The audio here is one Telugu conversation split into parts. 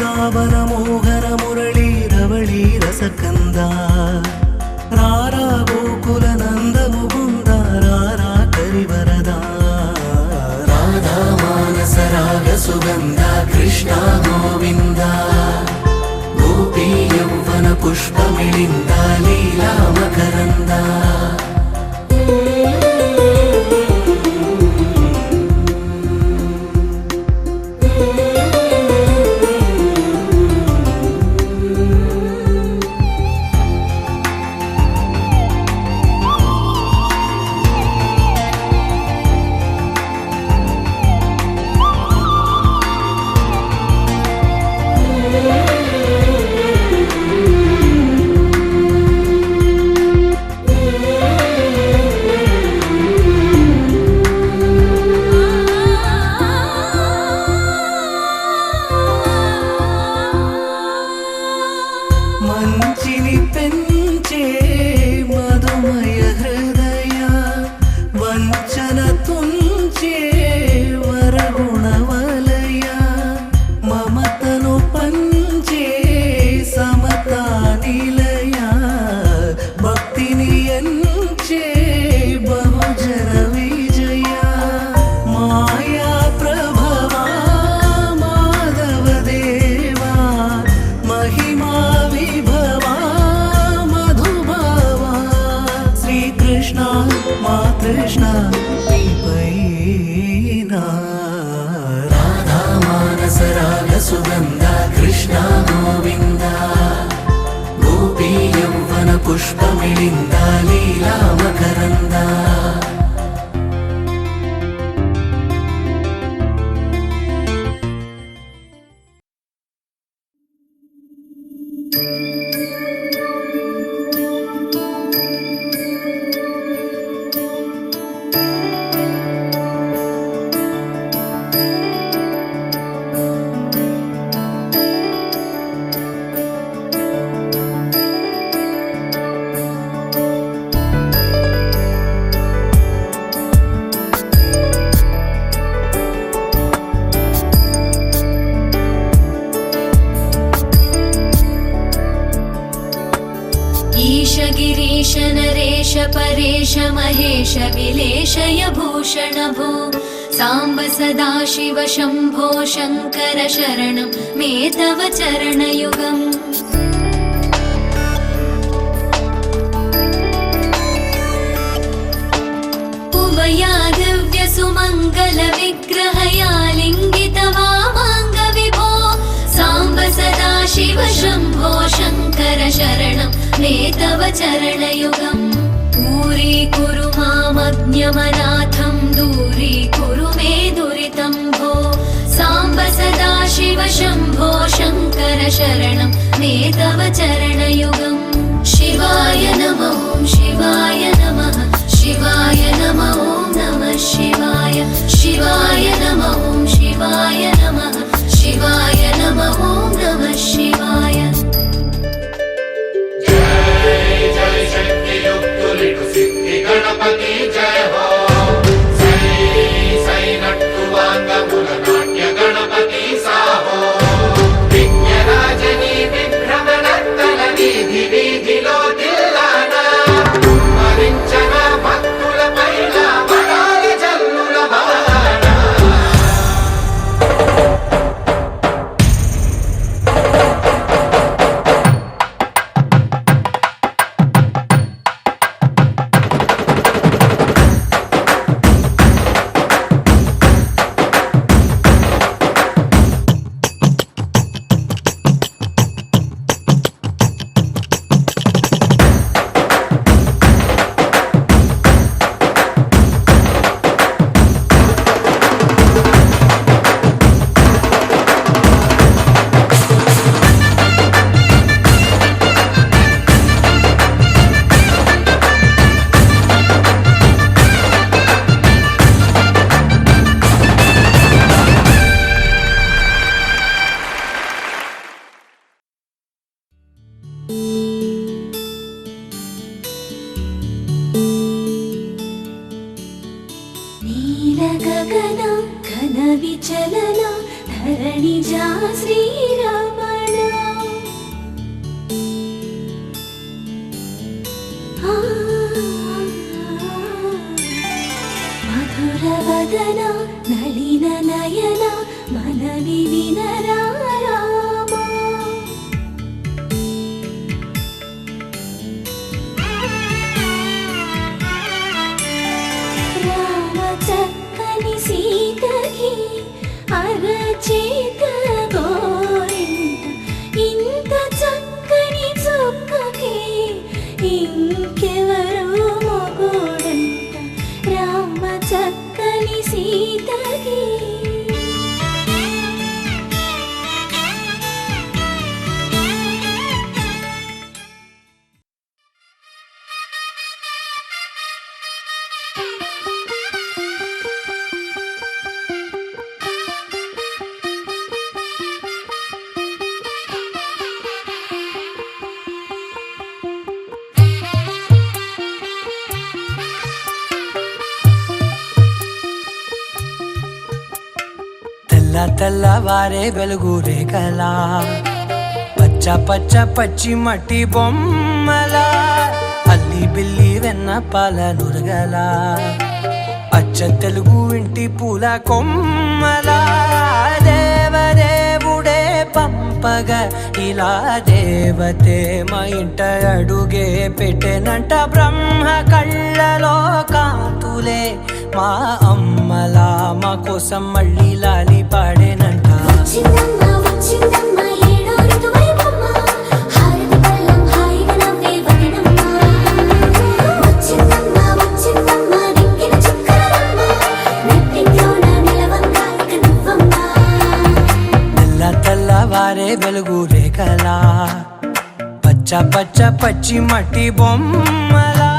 బృందావన మోహన మురళీ రవళీ రసకంద రారా గోకుల నంద ముకుంద రారా కరివరద రాధా మానస రాగ సుగంధ కృష్ణ గోవింద గోపీ యౌవన పుష్పమిళింద లీలా మకరంద మంచిని పెంచే మధుమయ హృదయ వంచన తుంచే వరగుణ వలయ మమతను పంచే సమతా నిలయ భక్తిని ఎంచే బహుజన విజయ మాయా ప్రభవా మాధవ దేవా మహిమా మా కృష్ణ రాధా మానస రాగ సుగంధ కృష్ణ గోవింద గోపీ యౌవన పుష్పమిళింద లీలా మకరంద गिरीश नरेश परेश महेश विलेशय भूषण भो साम्ब सदाशिव शम्भो शङ्कर शरणं मे तव चरणयुगम् उमया दिव्य सुमङ्गल विग्रहया लिङ्गित वामाङ्ग विभो साम्ब सदाशिव शम्भो शङ्कर शरणं मे तव चरणयुगम् दूरीकुरु मामज्ञमनाथं दूरीकुरु मे दुरितं भो साम्ब सदाशिव शम्भो शङ्कर शरणं मे तव चरणयुगम् शिवाय नमः शिवाय नमः शिवाय नमः नमः शिवाय शिवाय नमः शिवाय नमः शिवाय नमः नमः शिवाय गणपति जय हो सै नट्टुवांग मूल नाट्य गणपति साहो विघ्नराजनी विभ्रमणत्तल वीधि वीधिलो दिल्लाना मरिंचना भक्तुल पैला बडाలి జల్లుల బాణ తెల్లవారే వెలుగు రేఖలా పచ్చ పచ్చ పచ్చి మట్టి బొమ్మలా అల్లి బిల్లి వెన్న పాల నురగలా అచ్చ తెలుగు ఇంటి పూల కొమ్మలా దేవదేవుడే పంపగా ఇలా దేవతే మా ఇంట అడుగే పెట్టెనంట బ్రహ్మ కళ్ళలో కాంతులే మా అమ్మలా మా కోసం మళ్ళీ లాలి పాడేనంట తెల్లవారే వెలుగు రేఖలా పచ్చ పచ్చ పచ్చి మట్టి బొమ్మలా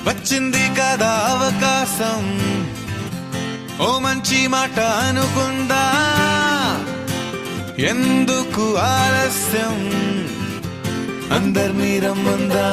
వచ్చింది కదా అవకాశం ఓ మంచి మాట అనుకుందా ఎందుకు ఆలస్యం అందర్నీ రమ్మందా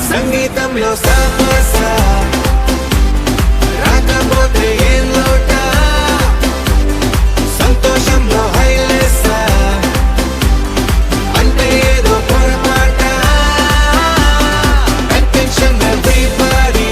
సంగీతంలో సమస్య రాకపోతే ఏం లోట సంతోషంలో హైలెస్ అంటే ఏదో పొరపాట అటెన్షన్ ఎవ్రీబడీ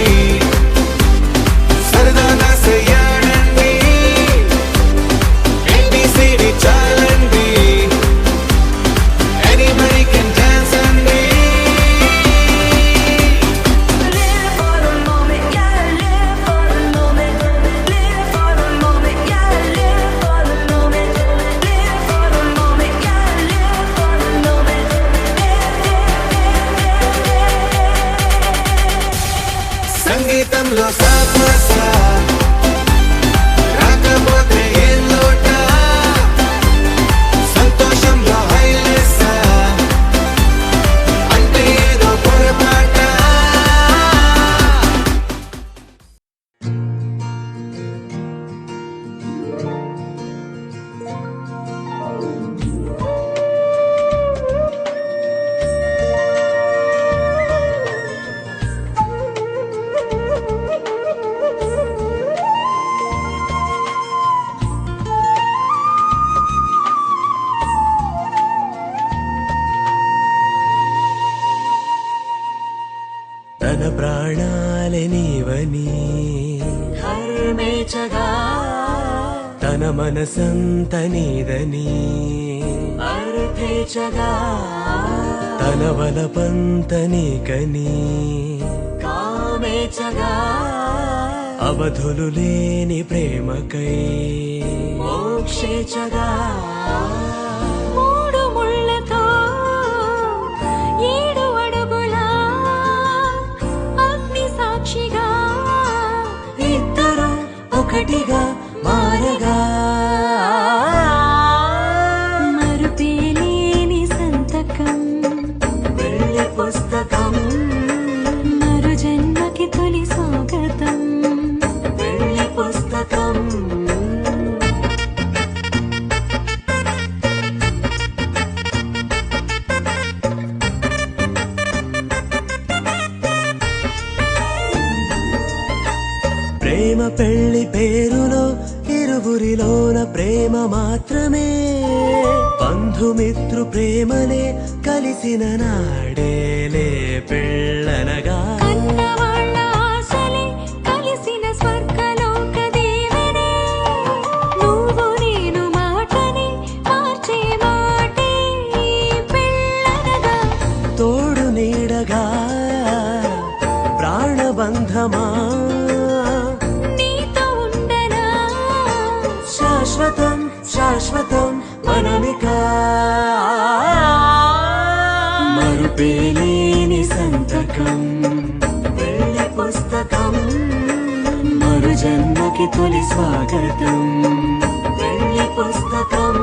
కామేచగా తన మనసంత నీదని అర్థేచగా తన వలపంత నీకని కామేచగా అవధులు లేని ప్రేమకై మోక్షేచగా మూడు ముళ్ళతో 7 అడుగుల అగ్ని సాక్షిగా ఇద్దరు ఒకటిగా మారగా మరుపేలేని సంతకం వెళ్ళి పుస్తకం మరు జన్మకి తొలి స్వాగతం వెళ్ళి పుస్తకం ప్రేమ పెళ్లి పేరులో ఇరువురిలోన ప్రేమ మాత్రమే బంధుమిత్రు ప్రేమనే కలిసిన నాడేలే పెళ్ళనగా కన్నవాళ్ళ ఆశలే కలిసిన స్వర్గలోక దీవెనే నువ్వు నేను మాటని మార్చే మాటే పెళ్ళనగా తోడు నీడగా ప్రాణబంధమా నీతో ఉండనా శాశ్వతం శాశ్వతం మనమిక మరుపేలేని సంతకం వెళ్ళి పుస్తకం మరు జన్మకి తొలి స్వాగతం వెళ్ళి పుస్తకం